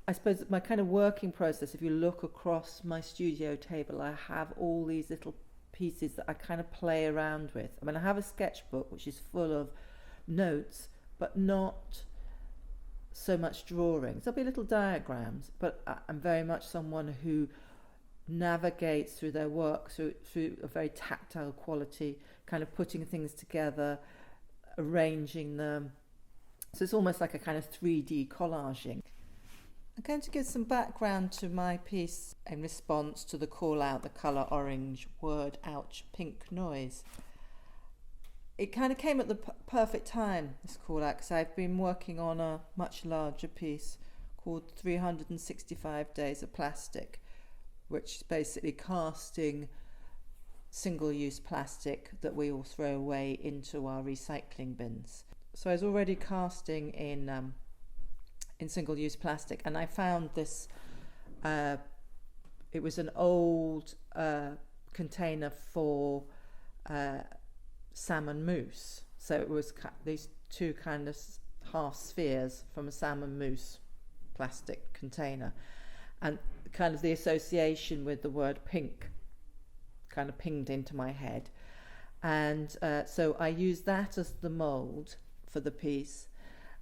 I suppose my kind of working process, if you look across my studio table, I have all these little pieces that I kind of play around with. I mean, I have a sketchbook which is full of notes, but not so much drawings. There'll be little diagrams, but I'm very much someone who navigates through their work through a very tactile quality, kind of putting things together, arranging them. So it's almost like a kind of 3D collaging. I'm going to give some background to my piece in response to the call out, the colour orange word, ouch, pink noise. It kind of came at the perfect time, this call out, because I've been working on a much larger piece called 365 Days of Plastic, which is basically casting single-use plastic that we all throw away into our recycling bins. So I was already casting in single-use plastic, and I found this, it was an old container for salmon mousse. So it was these two kind of half spheres from a salmon mousse plastic container, and kind of the association with the word pink kind of pinged into my head, and so I used that as the mould for the piece.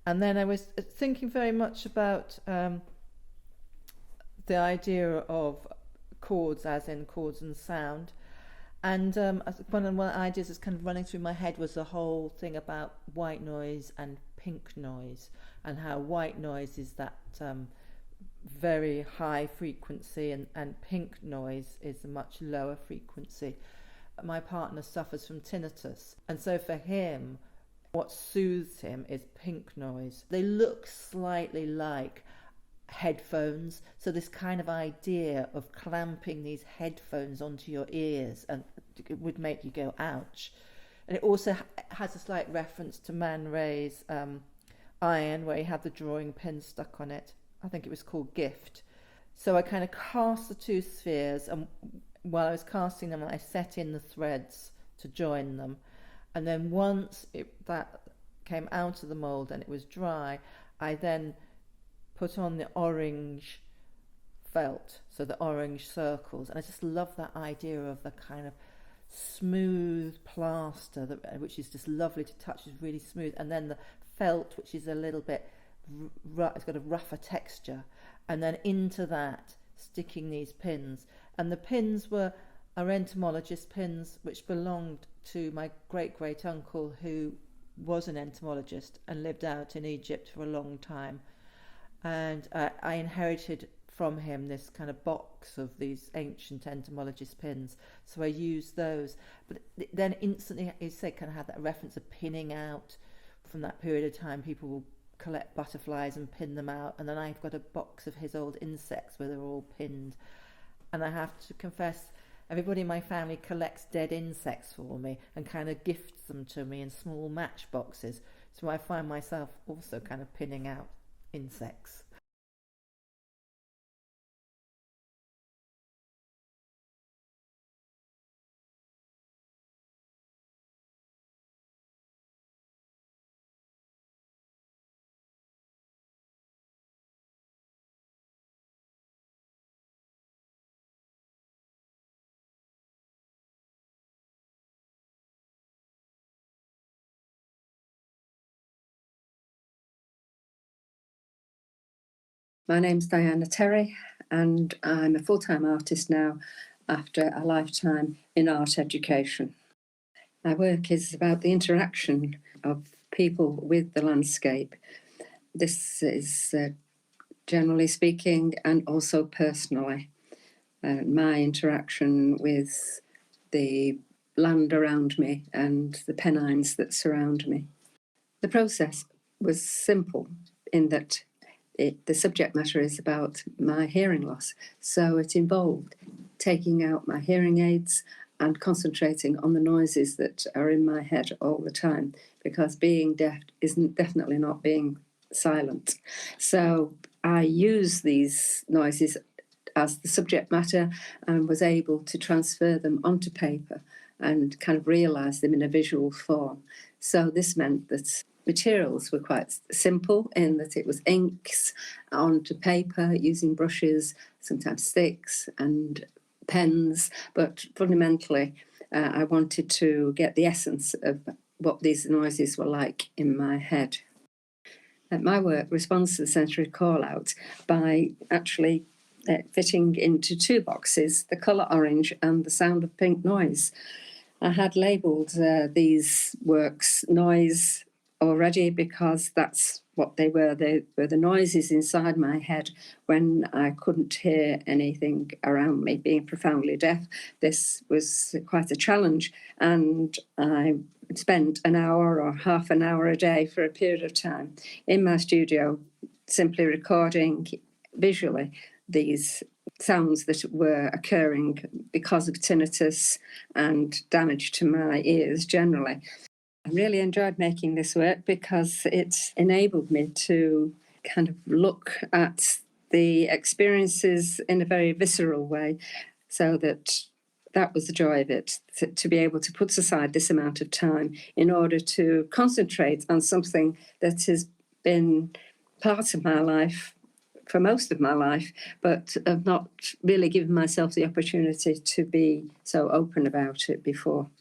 And then I was thinking very much about the idea of chords, as in chords and sound. And one of the ideas that's kind of running through my head was the whole thing about white noise and pink noise, and how white noise is that very high frequency, and pink noise is a much lower frequency. My partner suffers from tinnitus, and so for him, what soothes him is pink noise. They look slightly like headphones, so this kind of idea of clamping these headphones onto your ears and it would make you go ouch. And it also has a slight reference to Man Ray's iron, where he had the drawing pin stuck on it. I think it was called Gift. So I kind of cast the two spheres, and while I was casting them, I set in the threads to join them. And then once that came out of the mould and it was dry, I then put on the orange felt, so the orange circles. And I just love that idea of the kind of smooth plaster, which is just lovely to touch, is really smooth. And then the felt, which is a little bit, it's got a rougher texture. And then into that, sticking these pins. And the pins are entomologist pins, which belonged to my great-great-uncle, who was an entomologist and lived out in Egypt for a long time. And I inherited from him this kind of box of these ancient entomologist pins. So I used those. But then instantly, you say, kind of had that reference of pinning out. From that period of time, people will collect butterflies and pin them out. And then I've got a box of his old insects where they're all pinned. And I have to confess, everybody in my family collects dead insects for me and kind of gifts them to me in small matchboxes. So I find myself also kind of pinning out insects. My name's Diana Terry, and I'm a full-time artist now after a lifetime in art education. My work is about the interaction of people with the landscape. This is generally speaking, and also personally, my interaction with the land around me and the pennines that surround me. The process was simple in that the subject matter is about my hearing loss. So it involved taking out my hearing aids and concentrating on the noises that are in my head all the time, because being deaf isn't definitely not being silent. So I use these noises as the subject matter and was able to transfer them onto paper and kind of realise them in a visual form. So this meant that materials were quite simple in that it was inks onto paper using brushes, sometimes sticks and pens, but fundamentally I wanted to get the essence of what these noises were like in my head. My work responds to the sensory call-out by actually fitting into two boxes, the colour orange and the sound of pink noise. I had labelled these works noise already because that's what they were. They were the noises inside my head when I couldn't hear anything around me. Being profoundly deaf, this was quite a challenge, and I spent an hour or half an hour a day for a period of time in my studio simply recording visually these sounds that were occurring because of tinnitus and damage to my ears generally. I really enjoyed making this work because it enabled me to kind of look at the experiences in a very visceral way, so that was the joy of it, to be able to put aside this amount of time in order to concentrate on something that has been part of my life for most of my life, but I've not really given myself the opportunity to be so open about it before.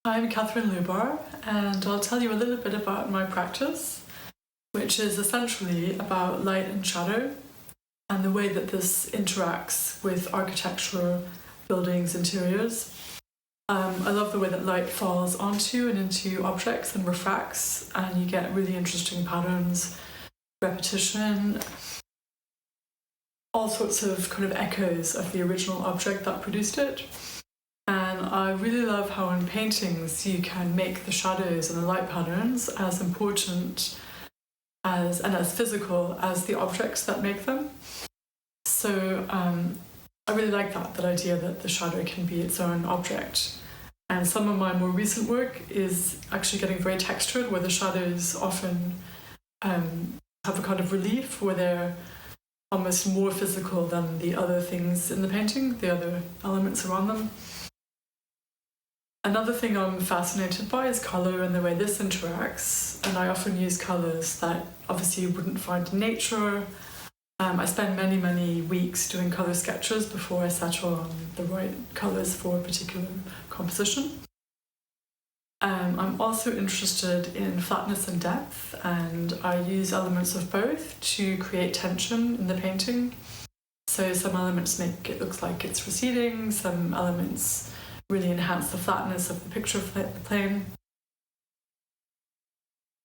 I'm Katherine Lubar, and I'll tell you a little bit about my practice, which is essentially about light and shadow and the way that this interacts with architecture, buildings, interiors. I love the way that light falls onto and into objects and refracts, and you get really interesting patterns, repetition, all sorts of kind of echoes of the original object that produced it. And I really love how in paintings you can make the shadows and the light patterns as important as and as physical as the objects that make them. So I really like that idea that the shadow can be its own object. And some of my more recent work is actually getting very textured, where the shadows often have a kind of relief, where they're almost more physical than the other things in the painting, the other elements around them. Another thing I'm fascinated by is colour and the way this interacts, and I often use colours that obviously you wouldn't find in nature. I spend many weeks doing colour sketches before I settle on the right colours for a particular composition. I'm also interested in flatness and depth, and I use elements of both to create tension in the painting. So some elements make it look like it's receding, some elements really enhance the flatness of the picture plane.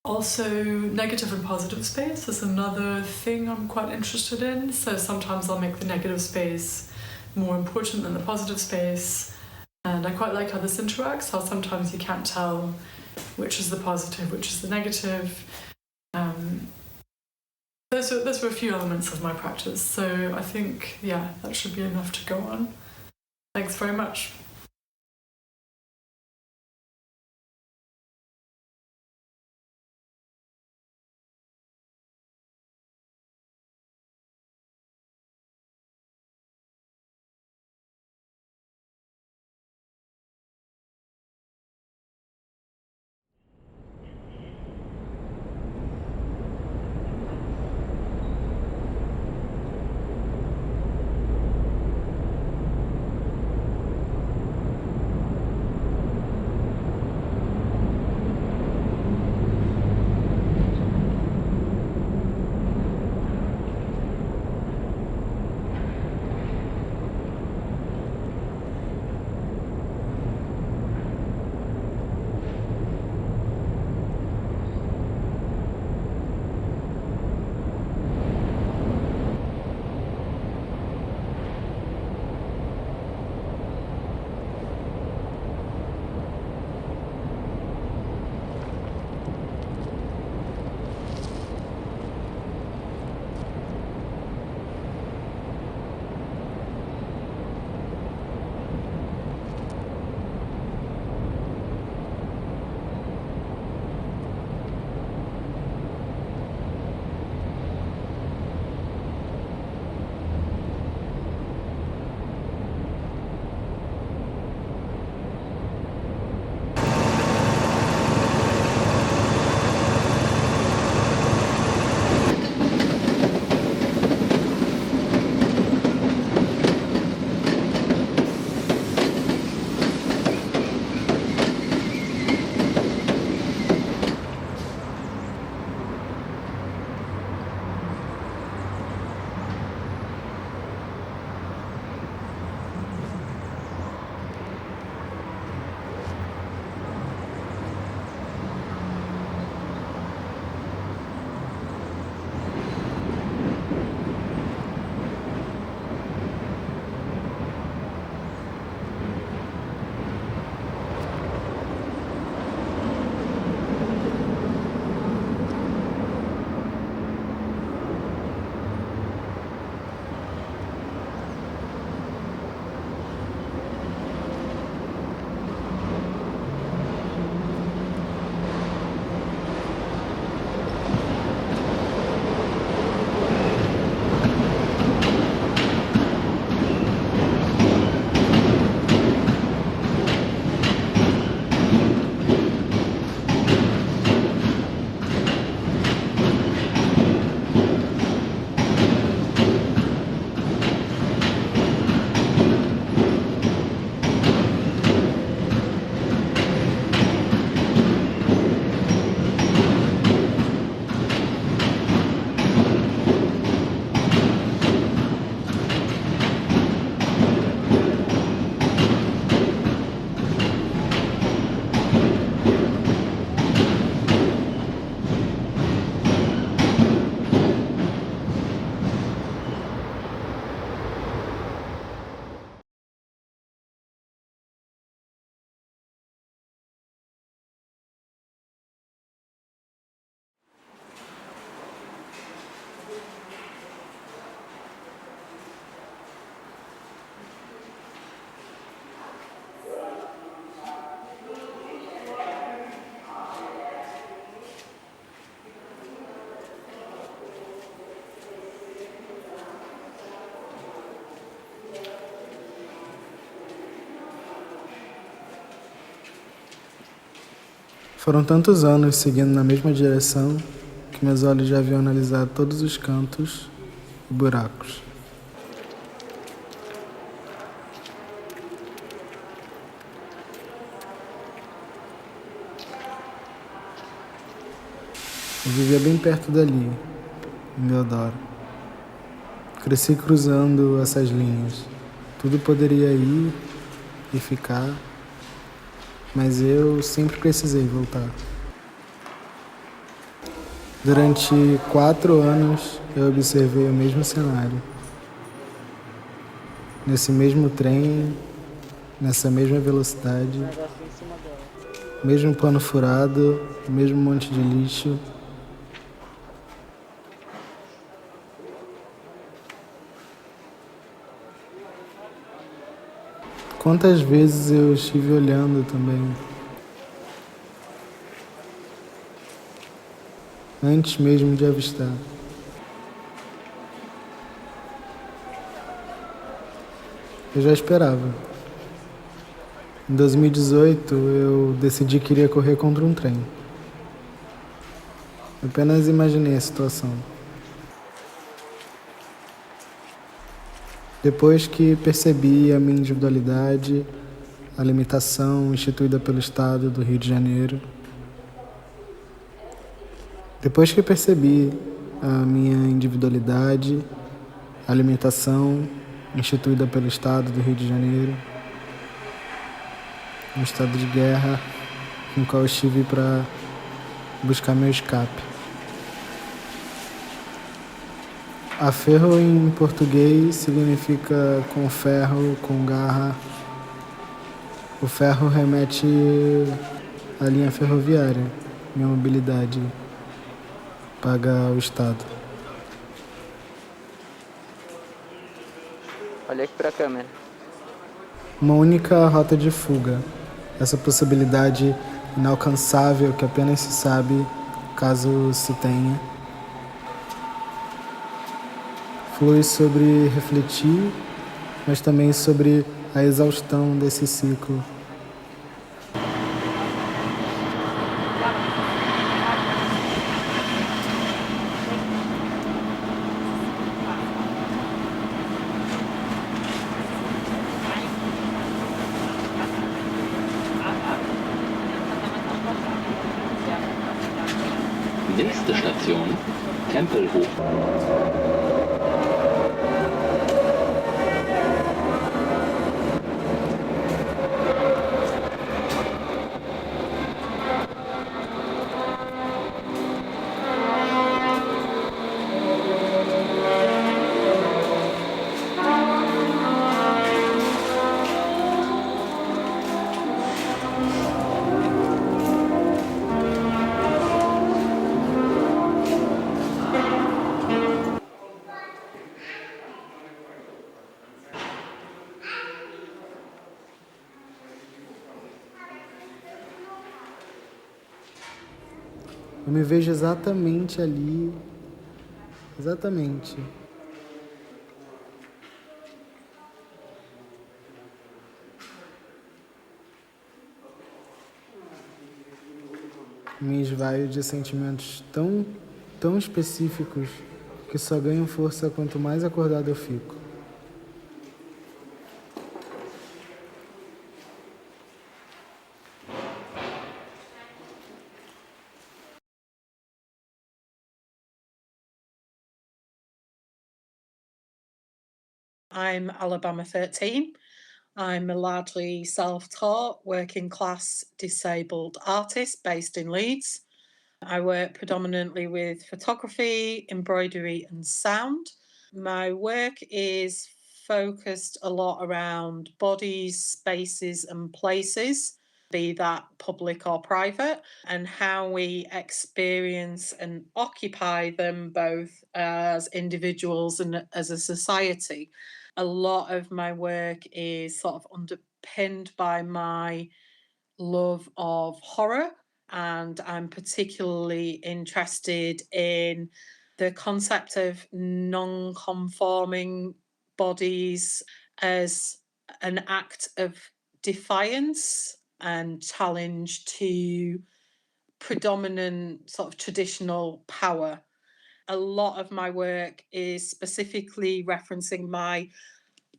Also, negative and positive space is another thing I'm quite interested in. So sometimes I'll make the negative space more important than the positive space. And I quite like how this interacts, how sometimes you can't tell which is the positive, which is the negative. Those were a few elements of my practice. So I think, that should be enough to go on. Thanks very much. Foram tantos anos seguindo na mesma direção que meus olhos já haviam analisado todos os cantos e buracos. Eu vivia bem perto dali, em Deodoro. Cresci cruzando essas linhas. Tudo poderia ir e ficar, mas eu sempre precisei voltar. Durante 4 anos, eu observei o mesmo cenário. Nesse mesmo trem, nessa mesma velocidade, mesmo pano furado, mesmo monte de lixo. Quantas vezes eu estive olhando também, antes mesmo de avistar. Eu já esperava. Em 2018, eu decidi que iria correr contra um trem. Eu apenas imaginei a situação. Depois que percebi a minha individualidade, a limitação instituída pelo Estado do Rio de Janeiro, depois que percebi a minha individualidade, a limitação instituída pelo Estado do Rio de Janeiro, um estado de guerra no qual eu estive para buscar meu escape. Aferro em português significa com ferro, com garra. O ferro remete à linha ferroviária, minha mobilidade paga o Estado. Olha aqui para a câmera. Uma única rota de fuga, essa possibilidade inalcançável que apenas se sabe caso se tenha. Flui sobre refletir, mas também sobre a exaustão desse ciclo. Nächste Station, Tempelhof. Eu me vejo exatamente ali, exatamente. Me esvaio de sentimentos tão específicos que só ganham força quanto mais acordado eu fico. I'm Alabama 13. I'm a largely self-taught, working-class disabled artist based in Leeds. I work predominantly with photography, embroidery and sound. My work is focused a lot around bodies, spaces and places, be that public or private, and how we experience and occupy them both as individuals and as a society. A lot of my work is sort of underpinned by my love of horror, and I'm particularly interested in the concept of non-conforming bodies as an act of defiance and challenge to predominant sort of traditional power. A lot of my work is specifically referencing my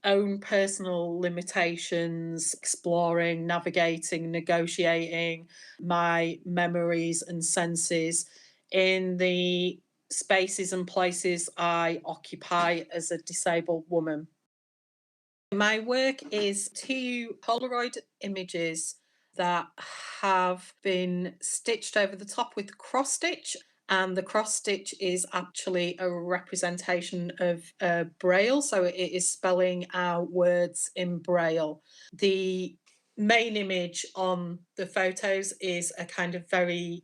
own personal limitations, exploring, navigating, negotiating my memories and senses in the spaces and places I occupy as a disabled woman. My work is 2 Polaroid images that have been stitched over the top with cross stitch, and the cross stitch is actually a representation of Braille, so it is spelling out words in Braille. The main image on the photos is a kind of very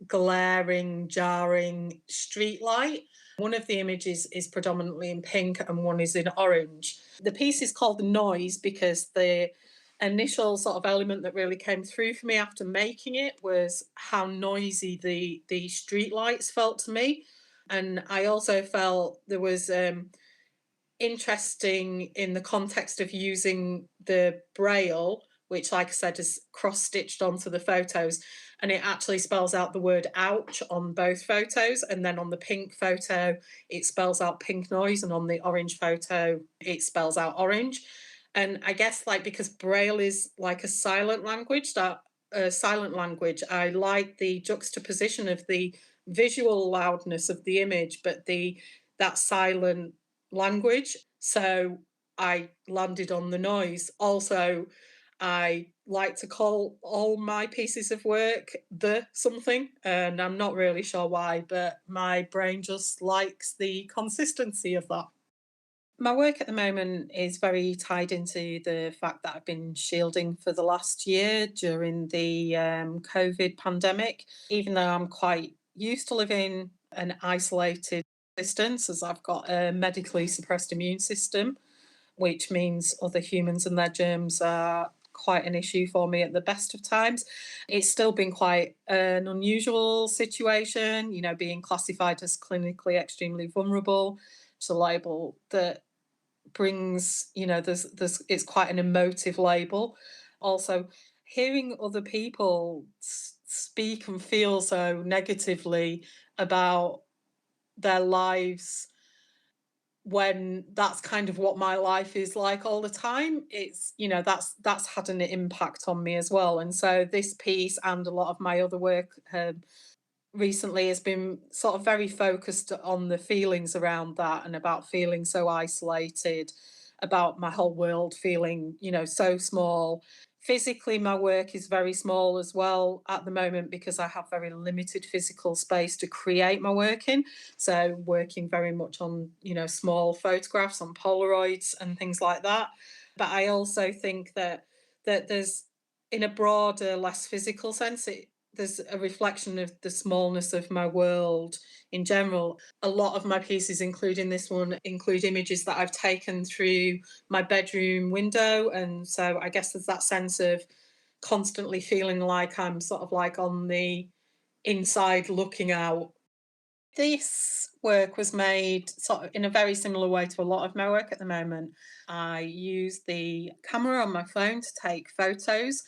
glaring, jarring street light. One of the images is predominantly in pink and one is in orange. The piece is called Noise because the initial sort of element that really came through for me after making it was how noisy the street lights felt to me. And I also felt there was interesting in the context of using the Braille, which, like I said, is cross-stitched onto the photos, and it actually spells out the word ouch on both photos, and then on the pink photo it spells out pink noise, and on the orange photo it spells out orange. And I guess, like, because Braille is like a silent language, I like the juxtaposition of the visual loudness of the image, but that silent language. So I landed on the noise. Also, I like to call all my pieces of work the something, and I'm not really sure why, but my brain just likes the consistency of that. My work at the moment is very tied into the fact that I've been shielding for the last year during the COVID pandemic. Even though I'm quite used to living an isolated existence, as I've got a medically suppressed immune system, which means other humans and their germs are quite an issue for me at the best of times. It's still been quite an unusual situation, being classified as clinically extremely vulnerable. It's a label that brings, it's quite an emotive label. Also, hearing other people speak and feel so negatively about their lives when that's kind of what my life is like all the time, it's that's had an impact on me as well. And so this piece and a lot of my other work recently has been sort of very focused on the feelings around that, and about feeling so isolated, about my whole world feeling so small. Physically, my work is very small as well at the moment because I have very limited physical space to create my work in. So working very much on, small photographs on Polaroids and things like that. But I also think that there's, in a broader, less physical sense, there's a reflection of the smallness of my world in general. A lot of my pieces, including this one, include images that I've taken through my bedroom window. And so I guess there's that sense of constantly feeling like I'm sort of like on the inside looking out. This work was made sort of in a very similar way to a lot of my work at the moment. I use the camera on my phone to take photos.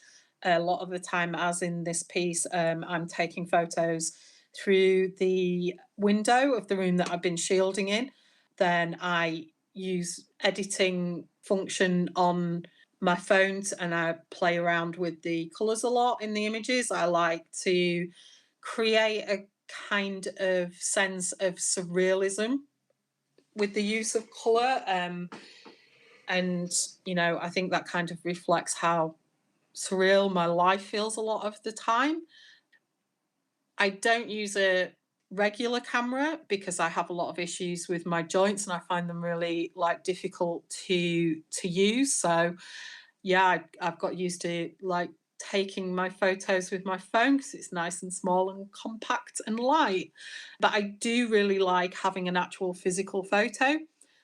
A lot of the time, as in this piece, I'm taking photos through the window of the room that I've been shielding in. Then I use editing function on my phone and I play around with the colours a lot in the images. I like to create a kind of sense of surrealism with the use of colour. And, I think that kind of reflects how surreal my life feels a lot of the time. I don't use a regular camera because I have a lot of issues with my joints and I find them really difficult to use. So yeah, I've got used to taking my photos with my phone because it's nice and small and compact and light. But I do really like having an actual physical photo.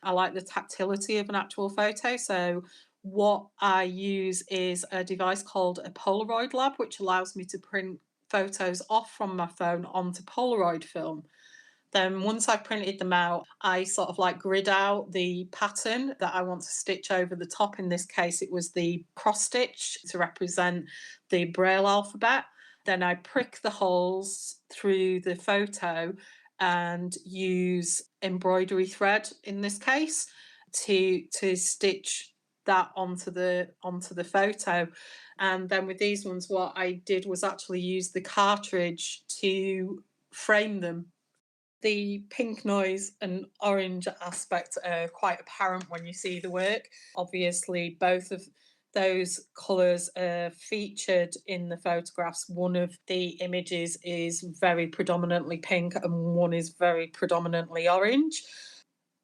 I like the tactility of an actual photo. So what I use is a device called a Polaroid Lab, which allows me to print photos off from my phone onto Polaroid film. Then once I've printed them out, I sort of grid out the pattern that I want to stitch over the top. In this case, it was the cross stitch to represent the Braille alphabet. Then I prick the holes through the photo and use embroidery thread in this case to stitch that onto the photo. And then with these ones, what I did was actually use the cartridge to frame them. The pink noise and orange aspect are quite apparent when you see the work. Obviously, both of those colours are featured in the photographs. One of the images is very predominantly pink and one is very predominantly orange.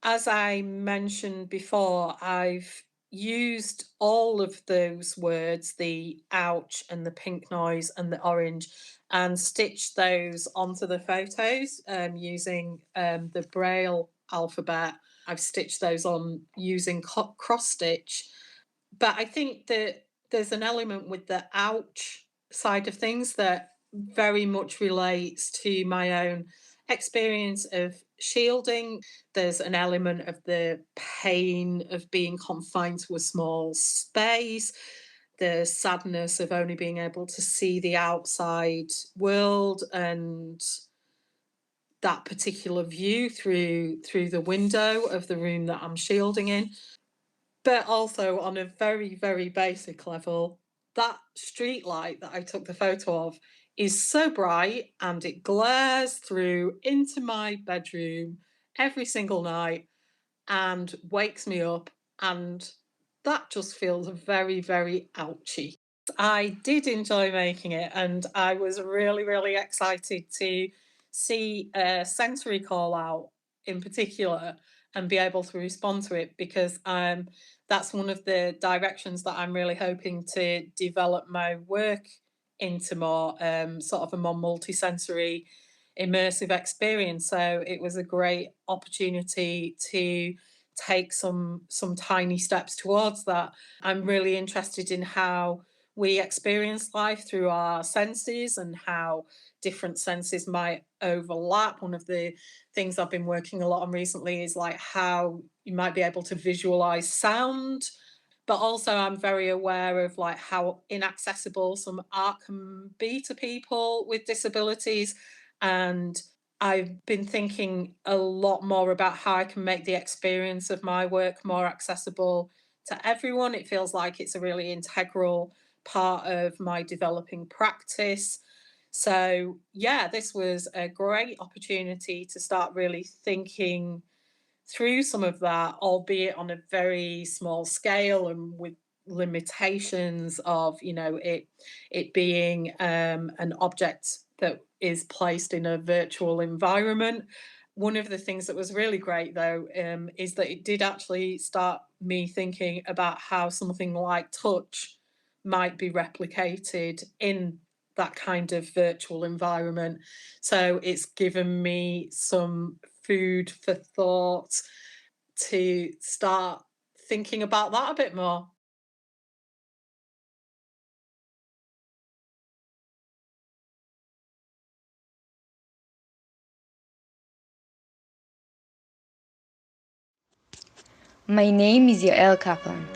As I mentioned before, I've used all of those words, the ouch and the pink noise and the orange, and stitched those onto the photos using the Braille alphabet. I've stitched those on using cross stitch. But I think that there's an element with the ouch side of things that very much relates to my own experience of shielding. There's an element of the pain of being confined to a small space, the sadness of only being able to see the outside world and that particular view through the window of the room that I'm shielding in. But also on a very, very basic level, that street light that I took the photo of is so bright and it glares through into my bedroom every single night and wakes me up, and that just feels very, very ouchy. I did enjoy making it, and I was really, really excited to see a sensory call out in particular and be able to respond to it, because that's one of the directions that I'm really hoping to develop my work into, more sort of a more multisensory immersive experience. So it was a great opportunity to take some tiny steps towards that. I'm really interested in how we experience life through our senses and how different senses might overlap. One of the things I've been working a lot on recently is like how you might be able to visualize sound, but also I'm very aware of like how inaccessible some art can be to people with disabilities. And I've been thinking a lot more about how I can make the experience of my work more accessible to everyone. It feels like it's a really integral part of my developing practice. So yeah, this was a great opportunity to start really thinking through some of that, albeit on a very small scale and with limitations of, you know, it being an object that is placed in a virtual environment. One of the things that was really great, though, is that it did actually start me thinking about how something like touch might be replicated in that kind of virtual environment. So it's given me some food for thought to start thinking about that a bit more. My name is Yael Kaplan.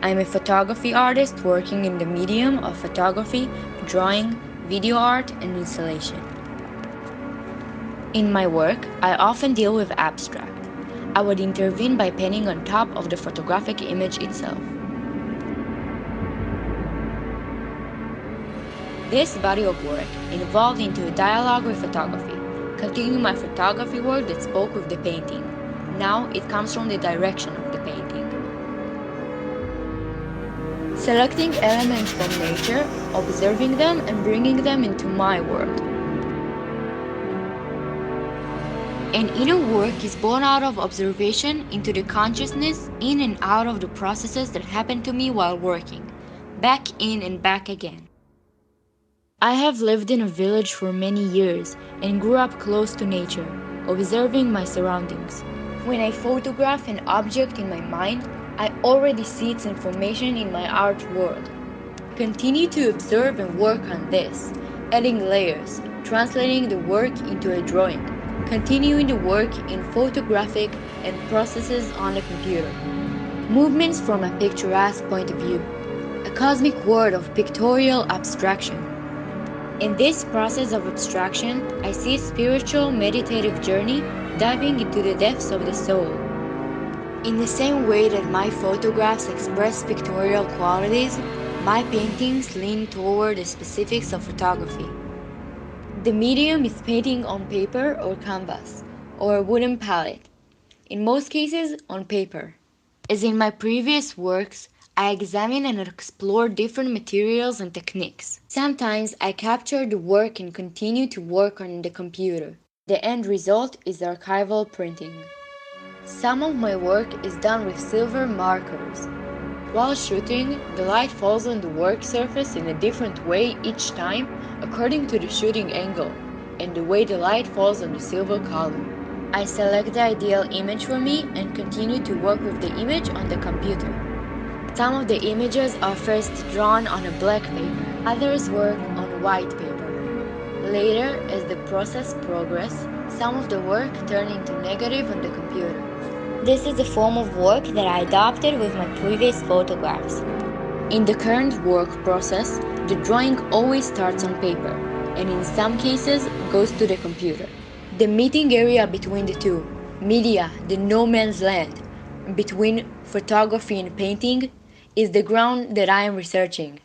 I'm a photography artist working in the medium of photography, drawing, video art, and installation. In my work, I often deal with abstract. I would intervene by painting on top of the photographic image itself. This body of work evolved into a dialogue with photography, continuing my photography work that spoke with the painting. Now it comes from the direction of the painting. Selecting elements from nature, observing them, and bringing them into my world. An inner work is born out of observation into the consciousness, in and out of the processes that happen to me while working, back in and back again. I have lived in a village for many years and grew up close to nature, observing my surroundings. When I photograph an object in my mind, I already see its information in my art world. Continue to observe and work on this, adding layers, translating the work into a drawing, continuing the work in photographic and processes on the computer. Movements from a picturesque point of view, a cosmic world of pictorial abstraction. In this process of abstraction, I see a spiritual meditative journey diving into the depths of the soul. In the same way that my photographs express pictorial qualities, my paintings lean toward the specifics of photography. The medium is painting on paper or canvas, or a wooden palette, in most cases on paper. As in my previous works, I examine and explore different materials and techniques. Sometimes I capture the work and continue to work on the computer. The end result is archival printing. Some of my work is done with silver markers. While shooting, the light falls on the work surface in a different way each time according to the shooting angle and the way the light falls on the silver color. I select the ideal image for me and continue to work with the image on the computer. Some of the images are first drawn on a black paper, others work on white paper. Later, as the process progresses, some of the work turn into negative on the computer. This is a form of work that I adopted with my previous photographs. In the current work process, the drawing always starts on paper, and in some cases goes to the computer. The meeting area between the two, media, the no man's land, between photography and painting, is the ground that I am researching.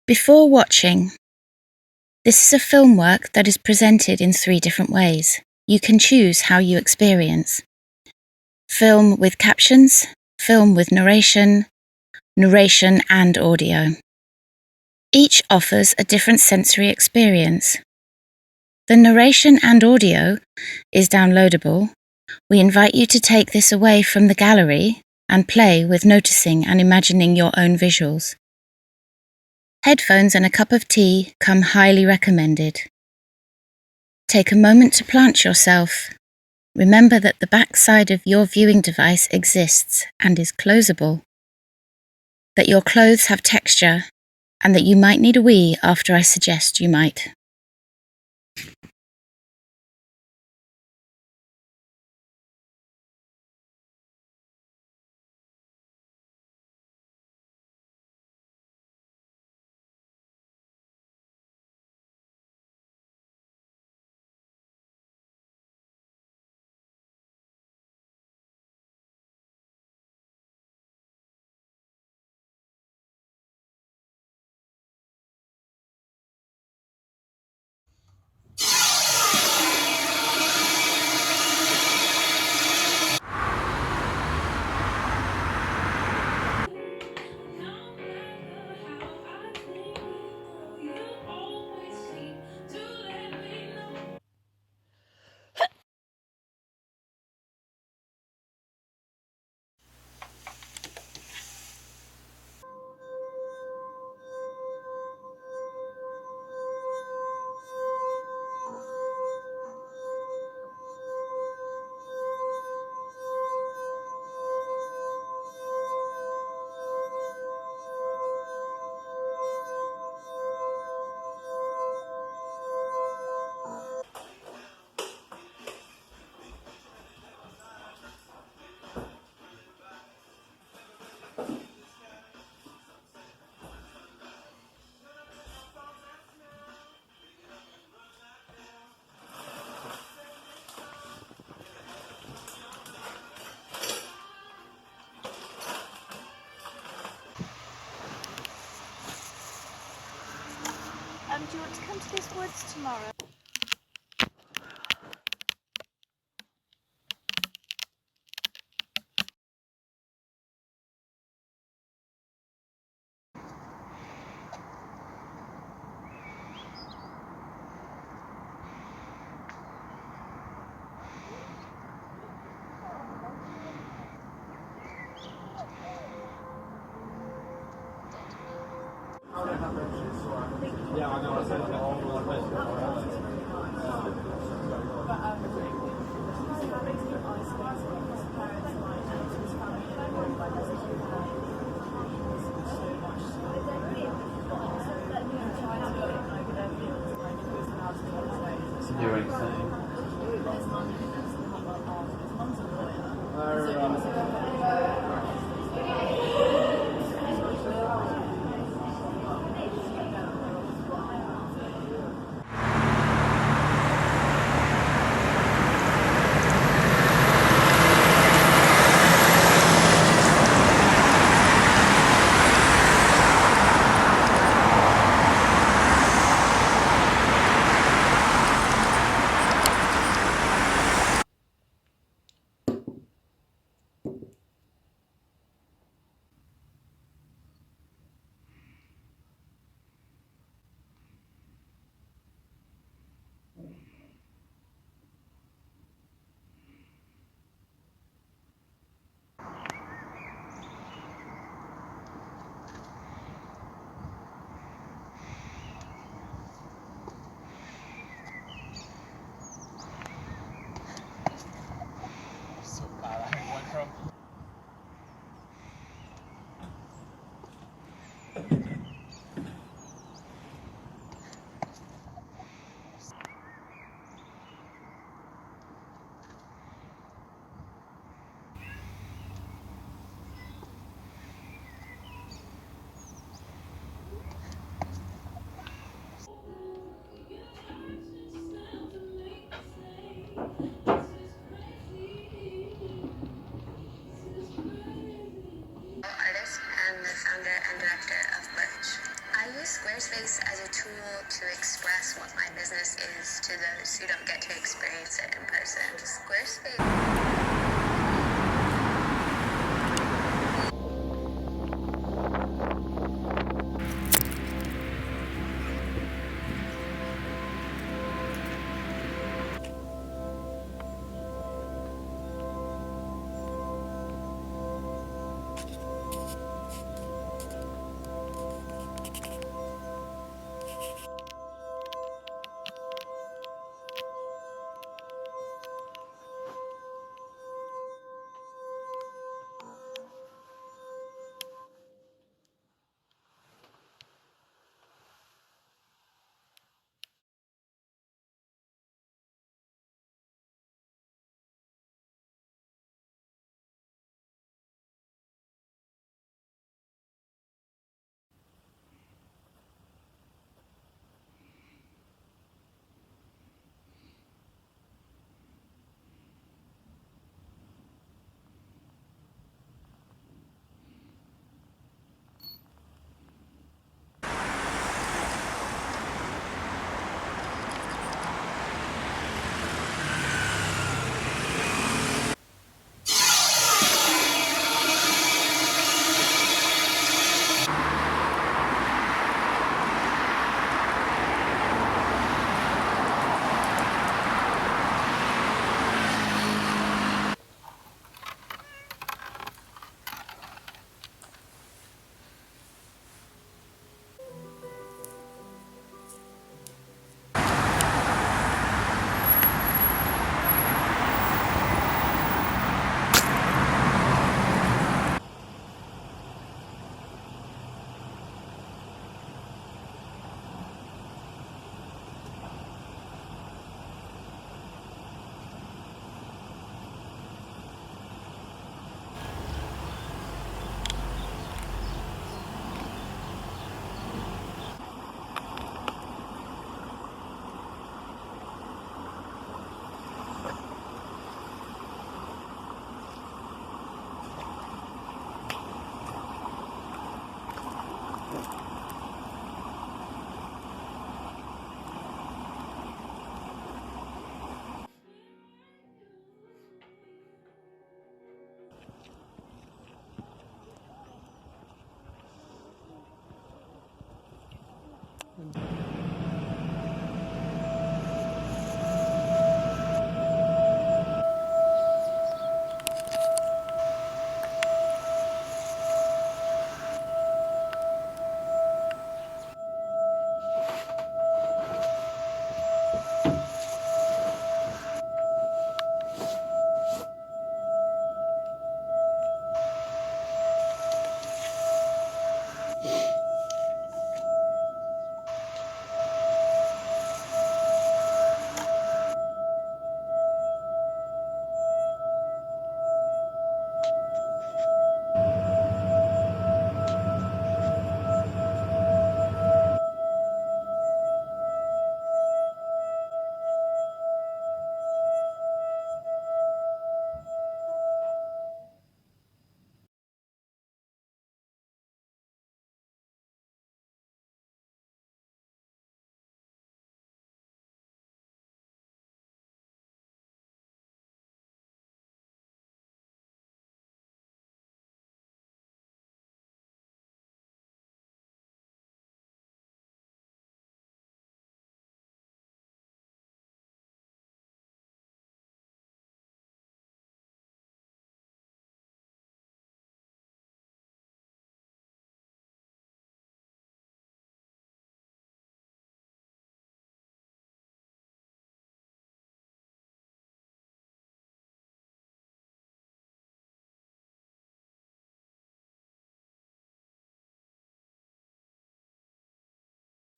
Before watching. This is a film work that is presented in 3 different ways. You can choose how you experience. Film with captions, film with narration, narration and audio. Each offers a different sensory experience. The narration and audio is downloadable. We invite you to take this away from the gallery and play with noticing and imagining your own visuals. Headphones and a cup of tea come highly recommended. Take a moment to plant yourself. Remember that the backside of your viewing device exists and is closable. That your clothes have texture and that you might need a wee after I suggest you might. do you want to come to this woods tomorrow? You're insane. Artist and the founder and director of Birch. I use Squarespace as a tool to express what my business is to those who don't get to experience it in person. Squarespace.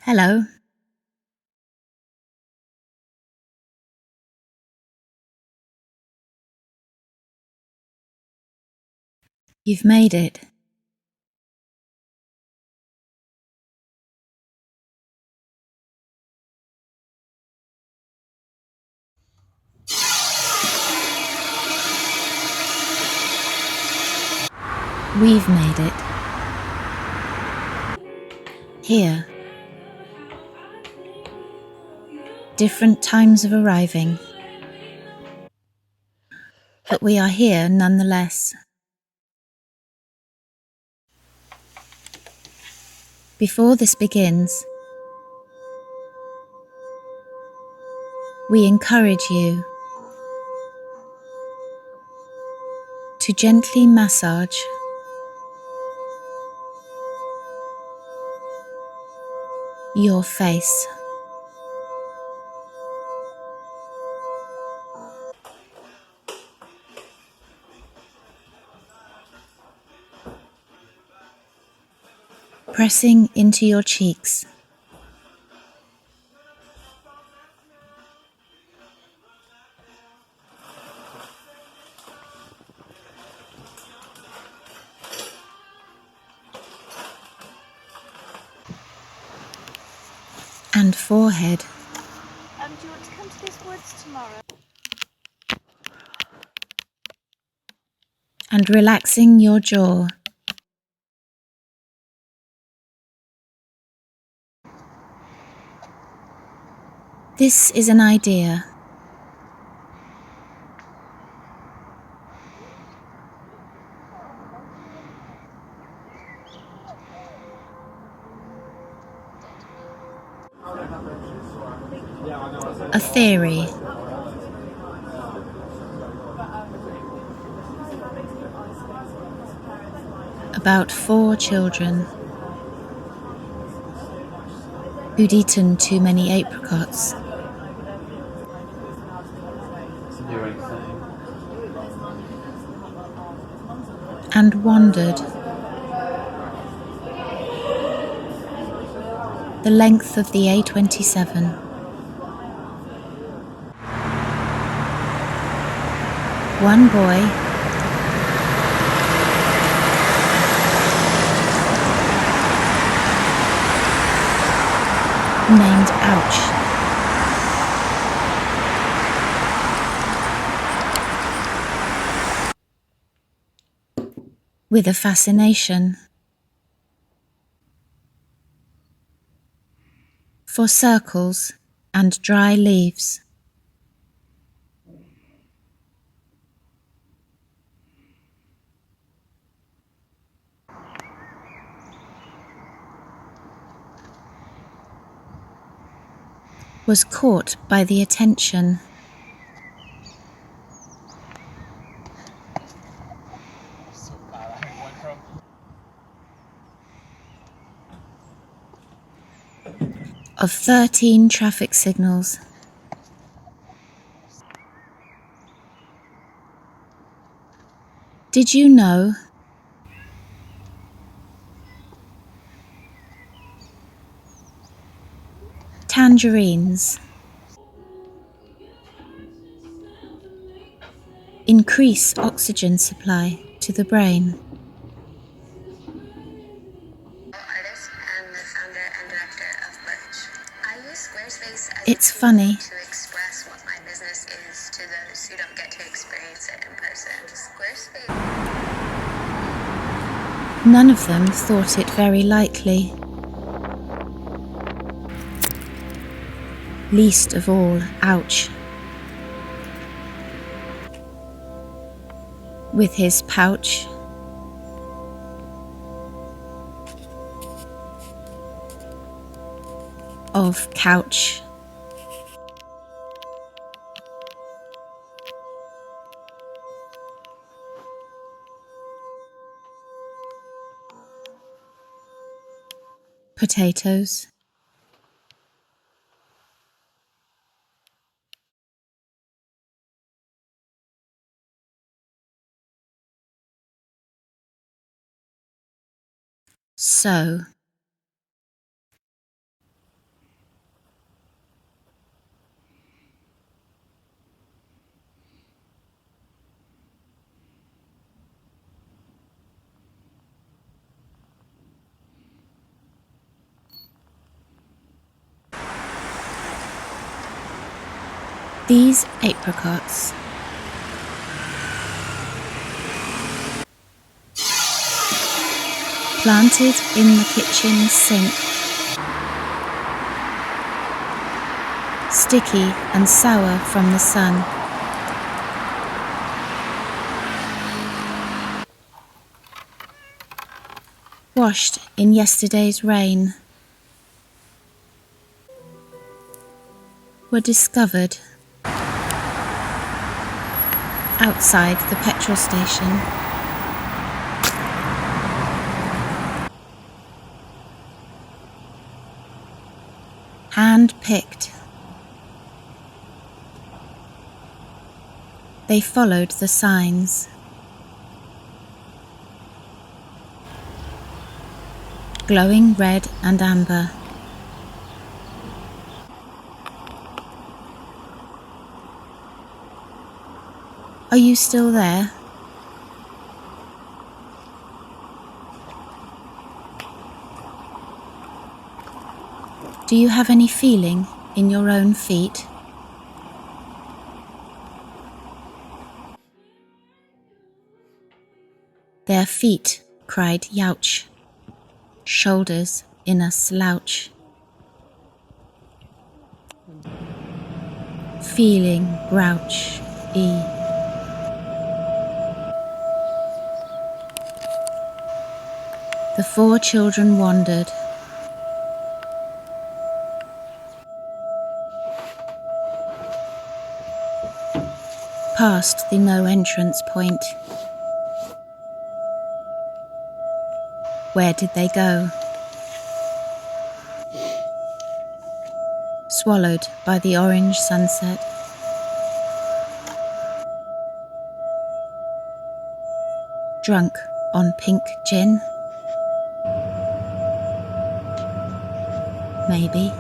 Hello. You've made it. We've made it. Here. Different times of arriving. But we are here nonetheless. Before this begins, we encourage you to gently massage your face. Pressing into your cheeks. And forehead. Do you want to come to this woods tomorrow? And relaxing your jaw. This is an idea. A theory. About 4 children who'd eaten too many apricots. You're insane. And wandered the length of the A27. One boy named Ouch with a fascination for circles and dry leaves. Was caught by the attention of 13 traffic signals. Did you know tangerines increase oxygen supply to the brain? Artist and the founder and director of Birch. I use Squarespace as It's a tool funny. to express what my business is to those who don't get to experience it in person. Squarespace. None of them thought it very likely. Least of all, Ouch. With his pouch of couch. Potatoes. So These apricots planted in the kitchen sink, sticky and sour from the sun. Washed in yesterday's rain, were discovered outside the petrol station. Hand-picked. They followed the signs. Glowing red and amber. Are you still there? Do you have any feeling in your own feet? Their feet cried youch, shoulders in a slouch. Feeling grouchy. The 4 children wandered. Past the no entrance point. Where did they go? Swallowed by the orange sunset. Drunk on pink gin? Maybe.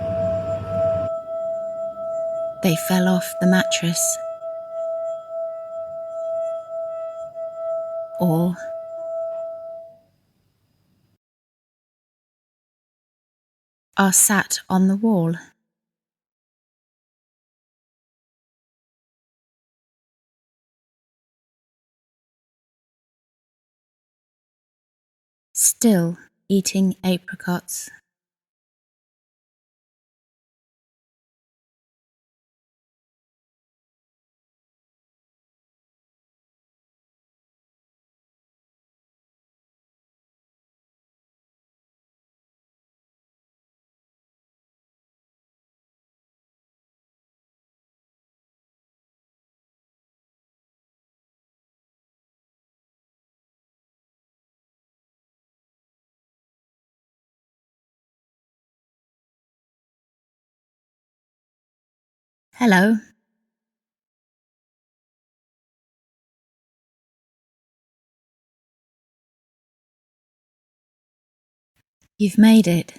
They fell off the mattress. Or are sat on the wall. Still eating apricots. Hello. You've made it.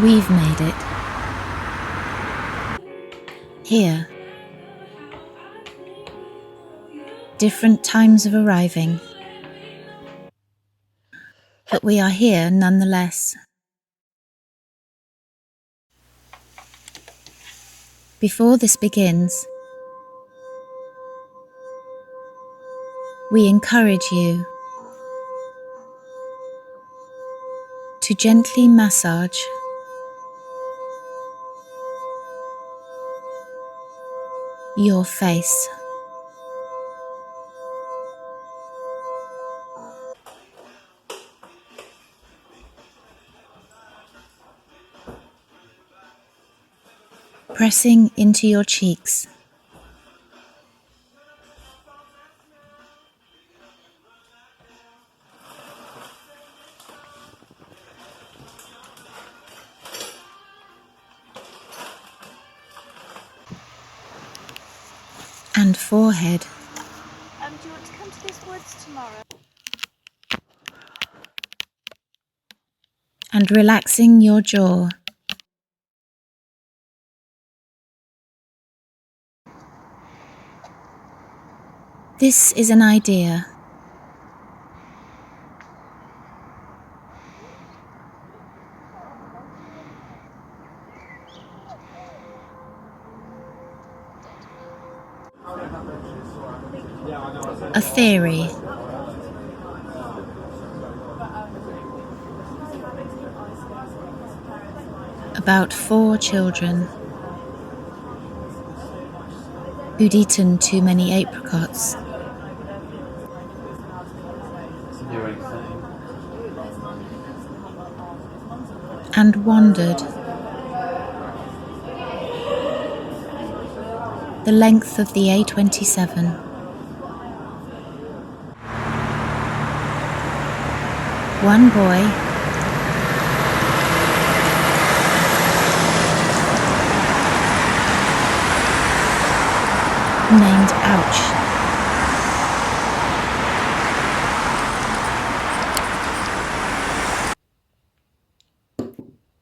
We've made it. Here. Different times of arriving. But we are here nonetheless. Before this begins, we encourage you to gently massage your face. Pressing into your cheeks. And forehead. Do you want to come to this woods tomorrow? And relaxing your jaw. This is an idea. A theory. About 4 children who'd eaten too many apricots You're insane. and wandered the length of the A27. One boy named Ouch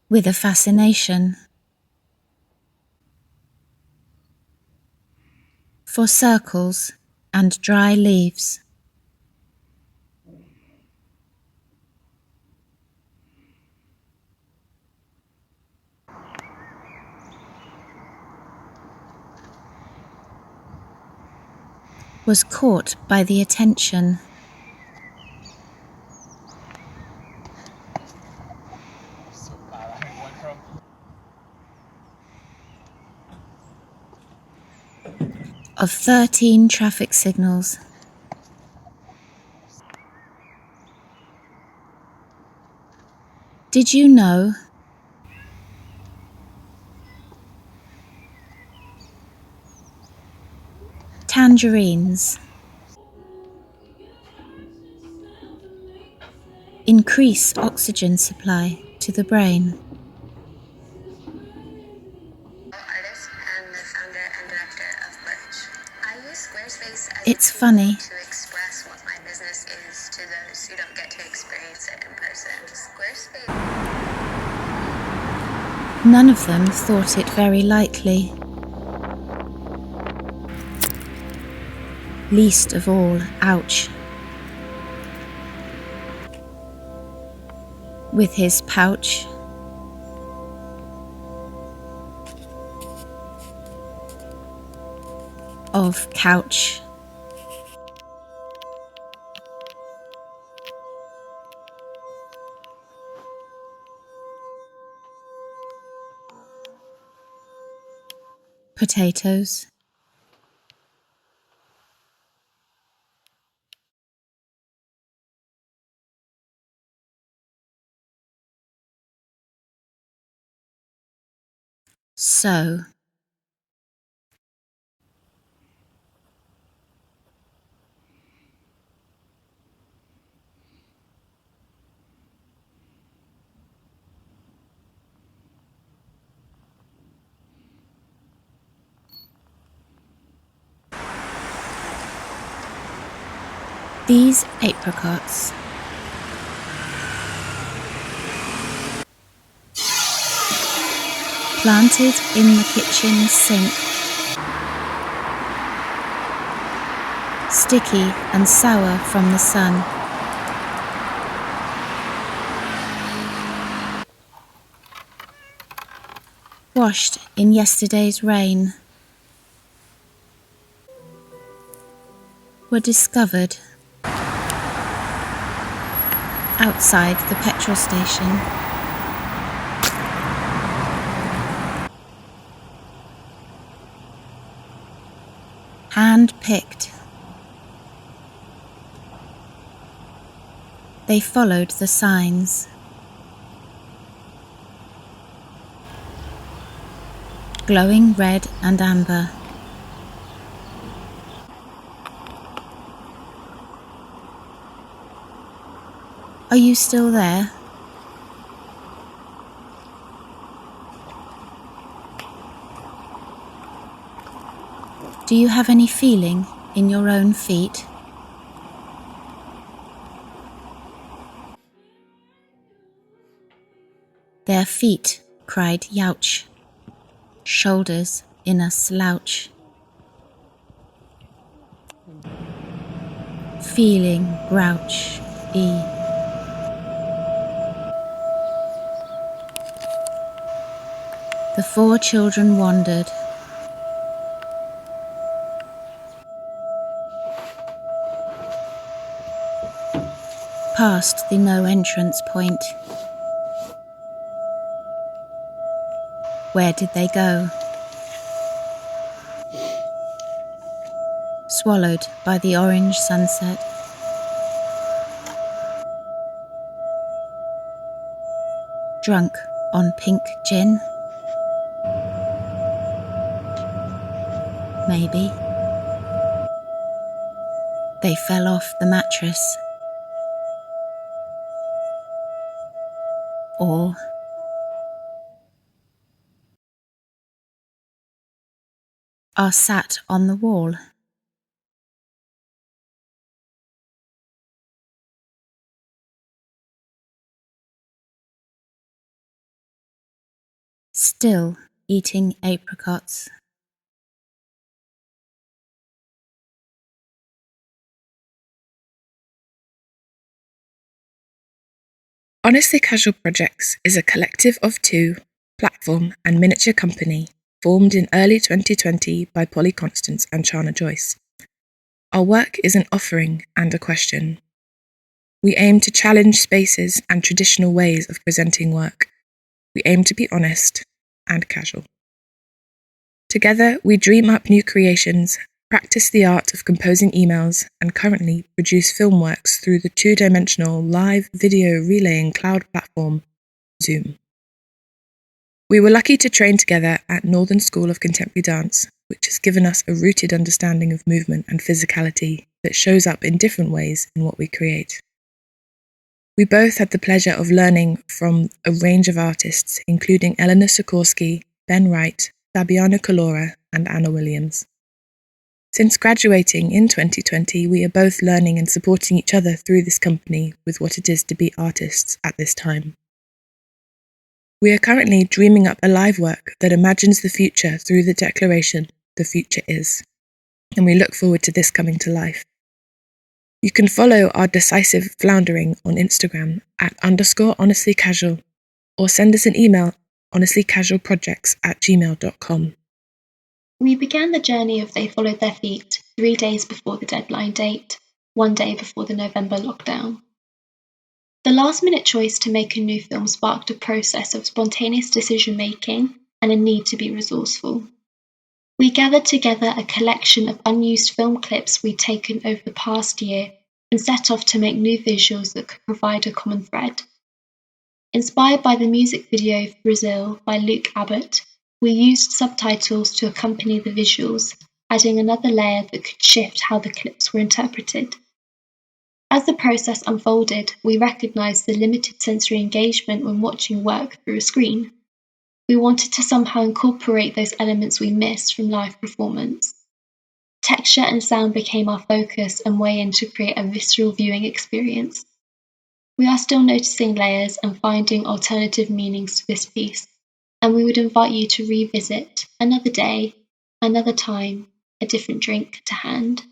with a fascination for circles and dry leaves. Was caught by the attention of 13 traffic signals. Did you know tangerines increase oxygen supply to the brain? Artist and the founder and director of Birch. I use Squarespace as It's a tool funny. to express what my business is to those who don't get to experience it in person. Squarespace. None of them thought it very likely. Least of all, Ouch. With his pouch of couch. Potatoes. So, these apricots planted in the kitchen sink, sticky and sour from the sun. Washed in yesterday's rain, were discovered outside the petrol station. Hand-picked. They followed the signs. Glowing red and amber. Are you still there? Do you have any feeling in your own feet? Their feet, cried Youch, shoulders in a slouch. feeling grouch E. The 4 children wandered. Past the no entrance point. Where did they go? Swallowed by the orange sunset. Drunk on pink gin? Maybe. They fell off the mattress. Or are sat on the wall. Still eating apricots. Honestly Casual Projects is a collective of 2, platform and miniature company formed in early 2020 by Polly Constance and Chana Joyce. Our work is an offering and a question. We aim to challenge spaces and traditional ways of presenting work. We aim to be honest and casual. Together, we dream up new creations, practice the art of composing emails, and currently produce film works through the 2-dimensional live video relaying cloud platform, Zoom. We were lucky to train together at Northern School of Contemporary Dance, which has given us a rooted understanding of movement and physicality that shows up in different ways in what we create. We both had the pleasure of learning from a range of artists, including Eleanor Sikorsky, Ben Wright, Fabiana Colora, and Anna Williams. Since graduating in 2020, we are both learning and supporting each other through this company with what it is to be artists at this time. We are currently dreaming up a live work that imagines the future through the declaration, "The future is," and we look forward to this coming to life. You can follow our decisive floundering on Instagram at _honestlycasual, or send us an email, honestlycasualprojects@gmail.com. We began the journey of They Followed Their Feet 3 days before the deadline date, 1 day before the November lockdown. The last-minute choice to make a new film sparked a process of spontaneous decision-making and a need to be resourceful. We gathered together a collection of unused film clips we'd taken over the past year and set off to make new visuals that could provide a common thread. Inspired by the music video for Brazil by Luke Abbott, we used subtitles to accompany the visuals, adding another layer that could shift how the clips were interpreted. As the process unfolded, we recognised the limited sensory engagement when watching work through a screen. We wanted to somehow incorporate those elements we missed from live performance. Texture and sound became our focus and way in to create a visceral viewing experience. We are still noticing layers and finding alternative meanings to this piece, and we would invite you to revisit another day, another time, a different drink to hand.